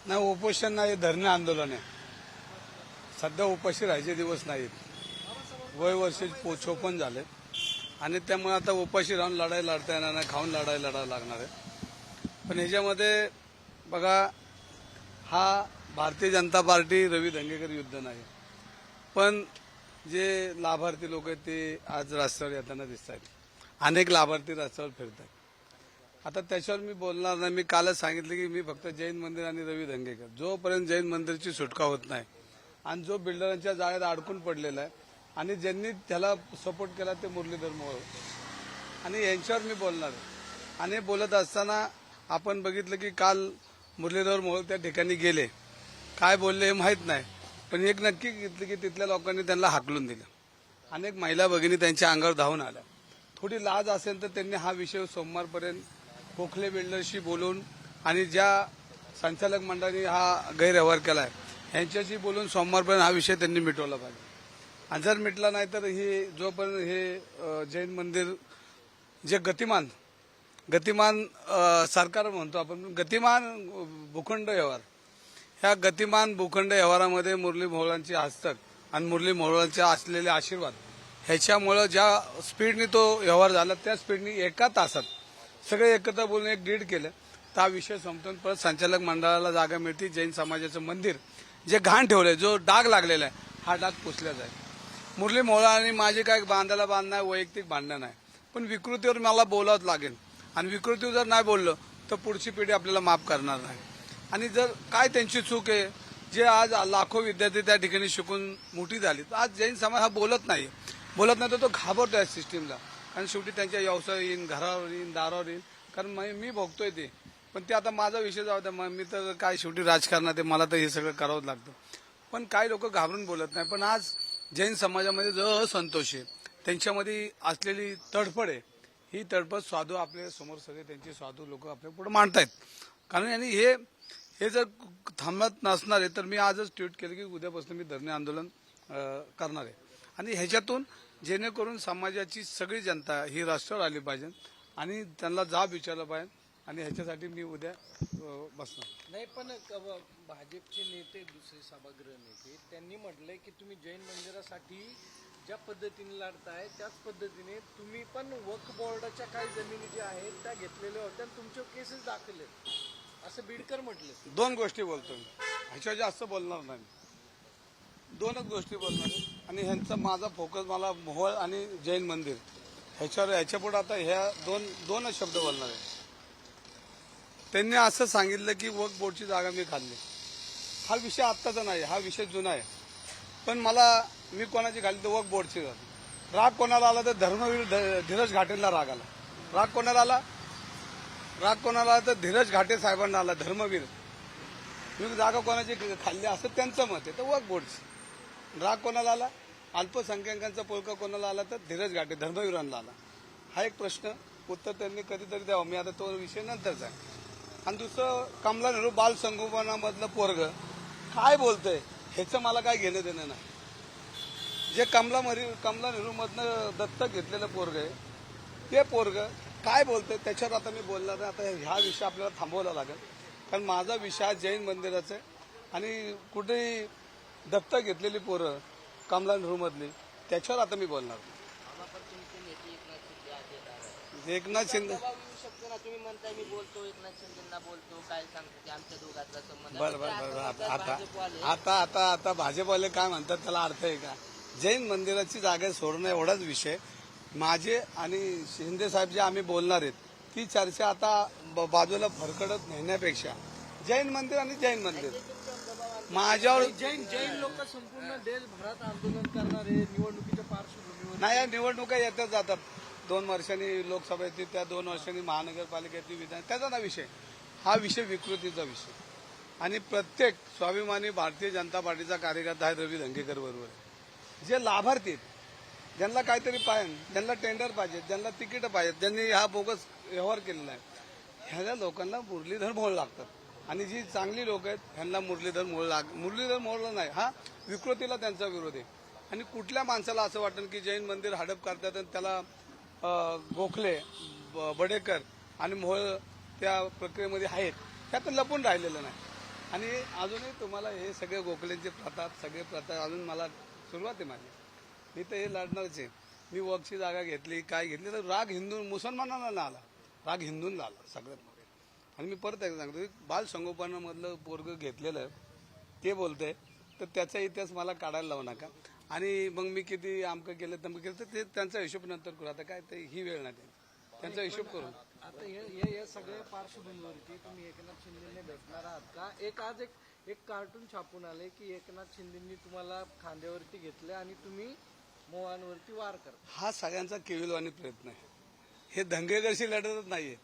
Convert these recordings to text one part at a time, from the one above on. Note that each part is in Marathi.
नाही, उपोषण नाही, धरणे आंदोलन आहे. सध्या उपाशी राहायचे दिवस नाहीत. वय वर्ष 54 झाले आणि त्यामुळे आता उपाशी राहून लढाई लढता येणार नाही, खाऊन लढायला लागणार आहे. पण ह्याच्यामध्ये बघा, हा भारतीय जनता पार्टी रवी धंगेकर युद्ध नाही, पण जे लाभार्थी लोक आहेत ते आज रस्त्यावर येताना दिसत आहेत. अनेक लाभार्थी रस्त्यावर फिरत आहेत. आता त्याच्यावर मी बोलणार नाही. मी कालच सांगितलं की मी फक्त जैन मंदिर आणि रवी धंगेकर, जोपर्यंत जैन मंदिरची सुटका होत नाही आणि जो बिल्डरांच्या जाळ्यात अडकून पडलेला आहे आणि ज्यांनी त्याला सपोर्ट केला ते मुरलीधर मोहोळ आणि यांच्यावर मी बोलणार आहे. आणि बोलत असताना आपण बघितलं की काल मुरलीधर मोहोळ त्या ठिकाणी गेले, काय बोलले हे माहीत नाही, पण एक नक्की घेतलं की तिथल्या लोकांनी त्यांना हाकलून दिलं. अनेक महिला भगिनी त्यांच्या अंगावर धावून आल्या. थोडी लाज असेल तर त्यांनी हा विषय सोमवारपर्यंत गोखले बिल्डरशी बोलून आणि ज्या संचालक मंडळाने हा गैरव्यवहार केला आहे यांच्याशी बोलून सोमवारपर्यंत हा विषय त्यांनी मिटवला पाहिजे. आणि जर मिटला नाही तर ही जोपर्यंत हे जैन मंदिर जे गतिमान सरकार म्हणतो आपण, गतिमान भूखंड व्यवहार, ह्या गतिमान भूखंड व्यवहारामध्ये मुरली मोहोळांची हस्तक आणि मुरली मोहोळांचे असलेले आशीर्वाद ह्याच्यामुळं ज्या स्पीडने तो व्यवहार झाला त्या स्पीडने एका तासात सगळे एकत्र बोलून एक डीड केलं तर हा विषय संपवून परत संचालक मंडळाला जागा मिळते. जैन समाजाचं मंदिर जे घाण ठेवलंय, जो डाग लागलेला आहे, हा डाग पुसला जाईल. मुरली मोहोळ आणि माझे काय बांधायला नाही, वैयक्तिक भांडण नाही, पण विकृतीवर मला बोलावंच लागेल आणि विकृतीवर जर नाही बोललो तर पुढची पिढी आपल्याला माफ करणार नाही. आणि जर काय त्यांची चूक आहे, जे आज लाखो विद्यार्थी त्या ठिकाणी शिकून मोठी झाली, तर आज जैन समाज हा बोलत नाही तर तो घाबरतो या सिस्टीमला. कारण शेवटी त्यांच्या व्यवसाय येईन, घरावर येईन, दारावर येईन. कारण मी भोगतोय ते, पण ते आता माझा विषय जाऊ द्या, मी तर काय शेवटी राजकारणात आहे, मला तर हे सगळं करावंच लागतं. पण काही लोक घाबरून बोलत नाही. पण आज जैन समाजामध्ये जो असंतोष आहे, त्यांच्यामध्ये असलेली तडफड आहे, ही तडफड साधू आपल्या समोर सगळे त्यांचे साधू लोक आपल्या पुढे मांडतायत. कारण यांनी हे जर थांबत नसणार आहे तर मी आजच ट्विट केलं की उद्यापासून मी धरणे आंदोलन करणार आहे. आणि ह्याच्यातून जेणेकरून समाजाची सगळी जनता ही रस्त्यावर आली पाहिजे आणि त्यांना जाब विचारला पाहिजे. आणि ह्याच्यासाठी मी उद्या बसणार नाही. पण भाजपचे नेते, दुसरे सभागृह नेते, त्यांनी म्हटलंय की तुम्ही जैन मंदिरासाठी ज्या पद्धतीने लढताय त्याच पद्धतीने तुम्ही पण वक्फ बोर्डाच्या काही जमिनी ज्या आहेत त्या घेतलेल्या होत्या आणि तुमच्या केसेस दाखल आहेत, असं बीडकर म्हटले. दोन गोष्टी बोलतो मी, ह्याच्यावर जास्त बोलणार नाही. दोनच गोष्टी बोलणार आहे आणि ह्यांचा माझा फोकस मला मोहोळ आणि जैन मंदिर ह्याच्यापुढे आता ह्या दोनच शब्द बोलणार आहे. त्यांनी असं सांगितलं की वक्फ बोर्डची जागा मी खाल्ली. हा विषय आत्ताचा नाही, हा विषय जुना आहे. पण मी कोणाची खाल्ली तर वक्फ बोर्डची झाली. राग कोणाला आला तर धर्मवीर धीरज घाटेला राग आला. राग कोणाला आला तर धीरज घाटे साहेबांना आला, धर्मवीर. मी जागा कोणाची खाल्ली असं त्यांचं मत आहे, तर वक्फ बोर्डची. राग कोणाला आला, अल्पसंख्याकांचा पोलका कोणाला आला तर धीरज घाटे धर्मवीरांना आला. हा एक प्रश्न उत्तर त्यांनी कधीतरी द्यावं. मी आता तो विषय नंतरचा आहे. आणि दुसरं, कमला नेहरू बाल संगोपनामधलं पोरग काय बोलतंय ह्याचं मला काय घेणं देणं नाही. जे कमला नेहरू मधनं दत्तक घेतलेलं पोरग आहे ते पोरग काय बोलतंय त्याच्यावर आता मी बोलणार नाही. आता ह्या विषय आपल्याला थांबवला लागेल, कारण माझा विषय हा जैन मंदिराचा आहे आणि कुठेही दत्तक घेतलेली पोरं कमला नेहरू मधली त्याच्यावर आता मी बोलणार. एकनाथ शिंदे तुम्ही म्हणताय मी बोलतो, एकनाथ शिंदेना बोलतो, काय सांगतो आमच्या दोघांचा संबंध. बरं आता भाजपवाले काय म्हणतात त्याला अर्थ आहे का? जैन मंदिराची जागा सोडणं एवढाच विषय. माझे आणि शिंदे साहेब जे आम्ही बोलणार आहेत ती चर्चा आता बाजूला फरकडत नेण्यापेक्षा जैन मंदिर आणि जैन मंदिर माझ्यावर जैन लोक संपूर्ण देशभरात आंदोलन करणारे निवडणुकीच्या पार्श्वभूमीवर. नाही, या निवडणुका येतच जातात. 2 वर्षांनी लोकसभा येते, त्या 2 वर्षांनी महानगरपालिका येते, विधान, त्याचा ना विषय. हा विषय विकृतीचा विषय. आणि प्रत्येक स्वाभिमानी भारतीय जनता पार्टीचा कार्यकर्ता आहे रवी धंगेकर बरोबर. जे लाभार्थी आहेत, ज्यांना काहीतरी पाहिजे, ज्यांना टेंडर पाहिजे, ज्यांना तिकीट पाहिजेत, ज्यांनी हा बोगस व्यवहार केलेला आहे, ह्या लोकांना मुरलीधर मोहोळ लागतात. आणि जी चांगली लोक आहेत ह्यांना मुरलीधर मोहोळला नाही. हा विकृतीला त्यांचा विरोध आहे. आणि कुठल्या माणसाला असं वाटेल की जैन मंदिर हडप करतात आणि त्याला गोखले, बडेकर आणि मोहोळ त्या प्रक्रियेमध्ये आहेत, त्यात लपून राहिलेलं नाही. आणि अजूनही तुम्हाला हे सगळे गोखलेंचे प्रताप सगळे प्रताप अजून मला सुरुवात आहे माझी. मी तर हे लढणारच आहे. मी वक्फची जागा घेतली काय घेतली तर राग हिंदू मुसलमानांना ना आला, राग हिंदूंना आला सगळ्यात मोठे. आणि मी परत एकदा सांगतो बाल संगोपनामधलं पोरग घेतलेलं ते बोलतंय तर त्याचा इतिहास मला काढायला लावू नका. आणि मग मी किती आमकं केलं तमकं केलं तर ते त्यांचा हिशोब नंतर करू. आता काय ते ही वेळ नाही त्यांचा हिशोब करू. आता हे सगळ्या पार्श्वभूमीवरती तुम्ही एकनाथ शिंदेने भेटणार आहात का? आज एक कार्टून छापून आले की एकनाथ शिंदेनी तुम्हाला खांद्यावरती घेतले आणि तुम्ही मोहांवरती वार करता. हा सगळ्यांचा केविलवाणी प्रयत्न आहे. हे दंगेकरशी लढतच नाहीये.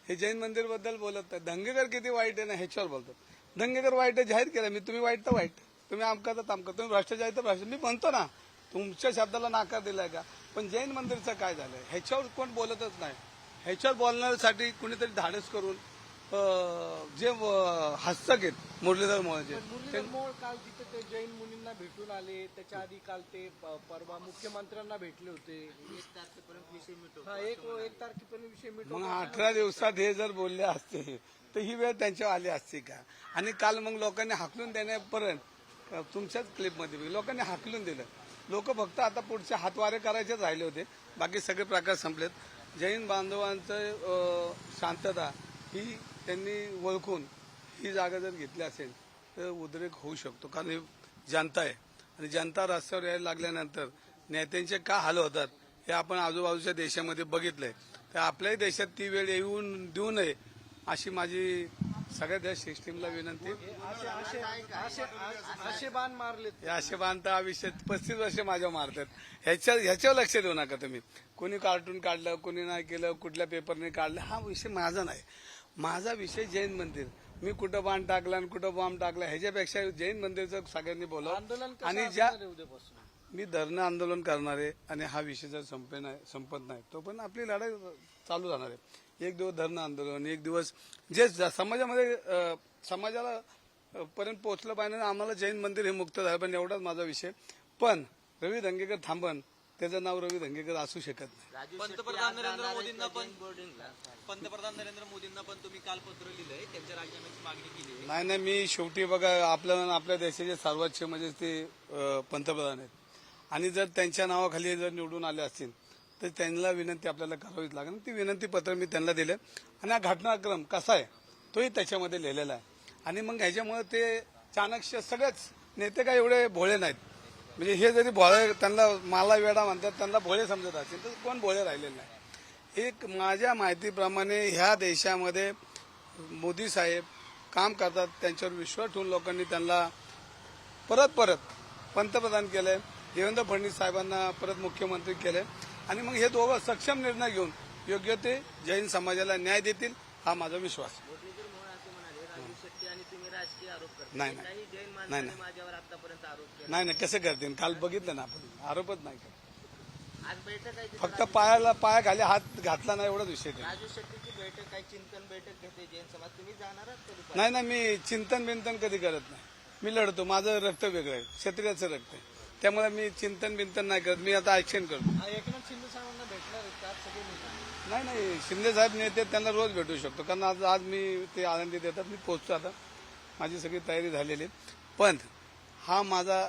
हे जैन मंदिर बद्दल बोलत नाही. दंगेकर किती वाईट आहे ना ह्याच्यावर बोलतात. दंगेकर वाईट आहे जाहीर केलं मी, तुम्ही वाईट तर वाईट, तुम्ही आमका तर तामका, तुम्ही भ्रष्टाचार तर भ्रष्ट. मी म्हणतो ना तुमच्या शब्दाला नाकार दिलाय का, पण जैन मंदिरचं काय झालंय ह्याच्यावर कोण बोलतच नाही. ह्याच्यावर बोलण्यासाठी कुणीतरी धाडस करून जे हस्तक आहेत मुरलीधर मोहोळचे मुरलीधर मोहोळ काल तिथे ते जैन मुनींना भेटून आले. त्याच्या आधी काल ते परवा मुख्यमंत्र्यांना भेटले होते. 1 तारखेपर्यंत विषय मिटवू. हा एक तारखेपर्यंत विषय मिटवू. मग 18 दिवसात हे जर बोलले असते तर ही वेळ त्यांच्यावर आली असती का. आणि काल मग लोकांनी हाकलून देण्यापर्यंत तुमच्याच क्लिपमध्ये लोकांनी हाकलून दिलं. लोक फक्त आता पुढचे हातवारे करायचेच राहिले होते, बाकी सगळे प्रकार संपलेत. जैन बांधवांचं शांतता ही त्यांनी ओळखून ही जागा जर घेतली असेल तर उद्रेक होऊ शकतो. कारण ही जनता आहे आणि जनता रस्त्यावर यायला लागल्यानंतर नेत्यांचे का हाल होतात हे आपण आजूबाजूच्या देशामध्ये बघितलंय. तर आपल्याही देशात ती वेळ येऊन देऊ नये अशी माझी सगळ्या देश सिस्टीमला विनंती. असे बाण मारलेत. हे असे बांधता आयुष्य 35 वर्ष माझ्यावर मारतात. ह्याच्यावर लक्ष देऊ नका तुम्ही. कोणी कार्टून काढलं कोणी नाही केलं कुठल्या पेपरने काढलं हा विषय माझा नाही. माझा विषय जैन मंदिर. मी कुठं बाण टाकला आणि कुठं बॉम्ब टाकला ह्याच्यापेक्षा जैन मंदिरचं सगळ्यांनी बोलावं. आंदोलन आणि ज्या उद्यापासून मी धरणं आंदोलन करणार आहे आणि हा विषय जर संपत नाही तो पण आपली लढाई चालू राहणार आहे. एक दिवस धरणं आंदोलन, एक दिवस जे समाजामध्ये समाजाला पर्यंत पोहोचलं पाहिजे. आम्हाला जैन मंदिर हे मुक्त झालं पण एवढाच माझा विषय. पण रवी धंगेकर थांबन त्याचं नाव रवी धंगेकर असू शकत नाही. पंतप्रधान नरेंद्र मोदींना पण तुम्ही काल पत्र लिहिलंय, त्यांच्या राजीनाम्याची मागणी केली आहे. नाही मी शेवटी बघा आपल्या देशाचे सर्वोच्च म्हणजे ते पंतप्रधान आहेत आणि जर त्यांच्या नावाखाली जर निवडून आले असतील तर त्यांना विनंती आपल्याला करावीच लागेल. ती विनंती पत्र मी त्यांना दिले आणि हा घटनाक्रम कसा आहे तोही त्याच्यामध्ये लिहिलेला आहे. आणि मग ह्याच्यामुळे ते चाणक्य सगळेच नेते काय एवढे भोळे नाहीत. म्हणजे हे जरी भोळे त्यांना मला वेडा म्हणतात त्यांना भोळे समजत असतील तर कोण भोळे राहिलेले नाही. एक माझ्या माहितीप्रमाणे ह्या देशामध्ये मोदी साहेब काम करतात त्यांच्यावर विश्वास ठेवून लोकांनी त्यांना परत पंतप्रधान केलंय. देवेंद्र फडणवीस साहेबांना परत मुख्यमंत्री केले आणि मग हे दोघं सक्षम निर्णय घेऊन योग्य ते जैन समाजाला न्याय देतील हा माझा विश्वास. मुरलीधर मोहोळ असे म्हणाले राजू शेट्टी आणि तुम्ही राजकीय आरोप करता. नाही. काही जैन नाही. माणसाने माझ्यावर आतापर्यंत आरोप केला. नाही कसं करतील. काल बघितलं ना आपण आरोपच नाही करत. आज बैठक आहे तिथं फक्त पायाखाली हात घातला नाही एवढाच विषय ते. राजू शेट्टीची बैठक काय चिंतन बैठक घेते जैन समाज. तुम्ही जाणार आहात कधी? नाही मी चिंतन बिंतन कधी करत नाही. मी लढतो. माझं रक्त वेगळं आहे, क्षत्रियाचं रक्त आहे. त्यामुळे मी चिंतन बिंतन नाही करत. मी आता ऍक्शन करतो. एकनाथ शिंदे साहेबांना भेटणार आहेत का आज सगळे नेते? नाही शिंदे साहेब नेते त्यांना रोज भेटू शकतो कारण आज मी ते आनंदी देतात. मी पोहोचतो आता. माझी सगळी तयारी झालेली आहे. पण हा माझा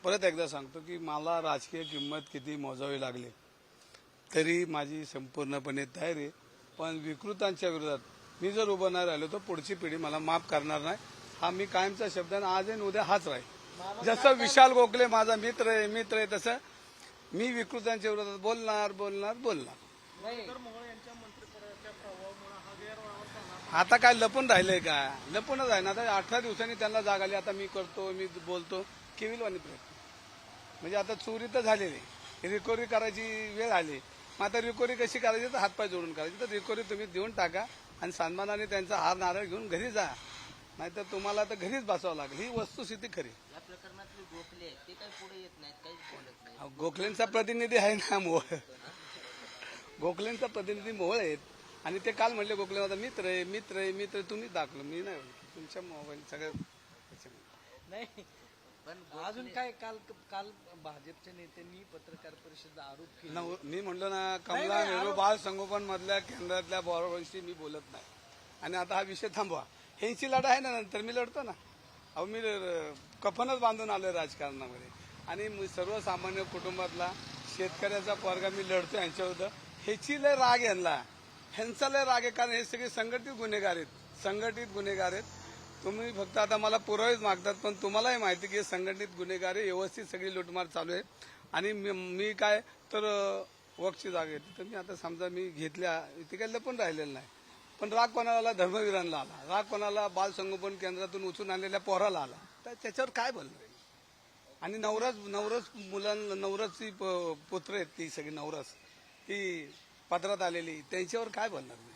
परत एकदा सांगतो की मला राजकीय किंमत किती मोजावी लागली तरी माझी संपूर्णपणे तयारी. पण विकृतांच्या विरोधात मी जर उभं नाही राहिलो तर पुढची पिढी मला माफ करणार नाही. हा मी कायमचा शब्द आहे. आज आणि उद्या हाच राहील. जसं विशाल गोखले माझा मित्र आहे तसं मी विकृतांच्या विरोधात बोलणार. आता काय लपून राहिलंय का. लपूनच आहे ना. आता 18 दिवसांनी त्यांना जाग आली. आता मी करतो मी बोलतो केविलवाणी प्रयत्न. म्हणजे आता चोरी तर झालेली, रिकव्हरी करायची वेळ आली. मग आता रिकव्हरी कशी करायची तर हातपाय जोडून करायची. तर रिकव्हरी तुम्ही देऊन टाका आणि सन्मानाने त्यांचा हार नारळ घेऊन घरी जा. नाहीतर तुम्हाला तर घरीच बसावं लागेल. ही वस्तुस्थिती खरी. या प्रकरणातले गोखले आहेत ते काही पुढे येत नाहीत, काहीच बोलत नाही. गोखलेंचा प्रतिनिधी आहे ना मोहोळ. गोखलेंचा प्रतिनिधी मोहोळ आहेत आणि ते काल म्हणले गोखले माझा मित्र आहे तुम्ही दाखवलं. मी नाही तुमच्या मोबाईल सगळं नाही. पण अजून काय काल भाजपच्या नेत्यांनी पत्रकार परिषद आरोप केला. मी म्हणलो ना कमला नेहरू बाल संगोपन मधल्या केंद्रातल्या बरोबरशी मी बोलत नाही आणि आता हा विषय थांबवा. ह्यांची लढाई आहे ना, नंतर मी लढतो ना. अहो मी कफनच बांधून आलोय राजकारणामध्ये आणि सर्वसामान्य कुटुंबातला शेतकऱ्याचा पोरगा मी लढतो यांच्याविरुद्ध. ह्याची लय राग यांना, ह्यांचा लय राग आहे, कारण हे सगळे संघटित गुन्हेगार आहेत. तुम्ही फक्त आता मला पुरावेच मागतात, पण तुम्हालाही माहिती की हे संघटित गुन्हेगार आहे, व्यवस्थित सगळी लुटमार चालू आहे. आणि मी काय तर वक्तची जागा घेतली, तर मी आता समजा मी घेतल्या इथे काही लपून राहिलेलं नाही. पण राग कोणाला धर्मवीरांना आला, राग कोणाला बालसंगोपन केंद्रातून उचलून आणलेल्या पोराला आला, तर त्याच्यावर काय बोलणार? आणि नवरसची पुत्र आहेत ती सगळी नवरस, ती पत्रात आलेली, त्यांच्यावर काय बोलणार मी?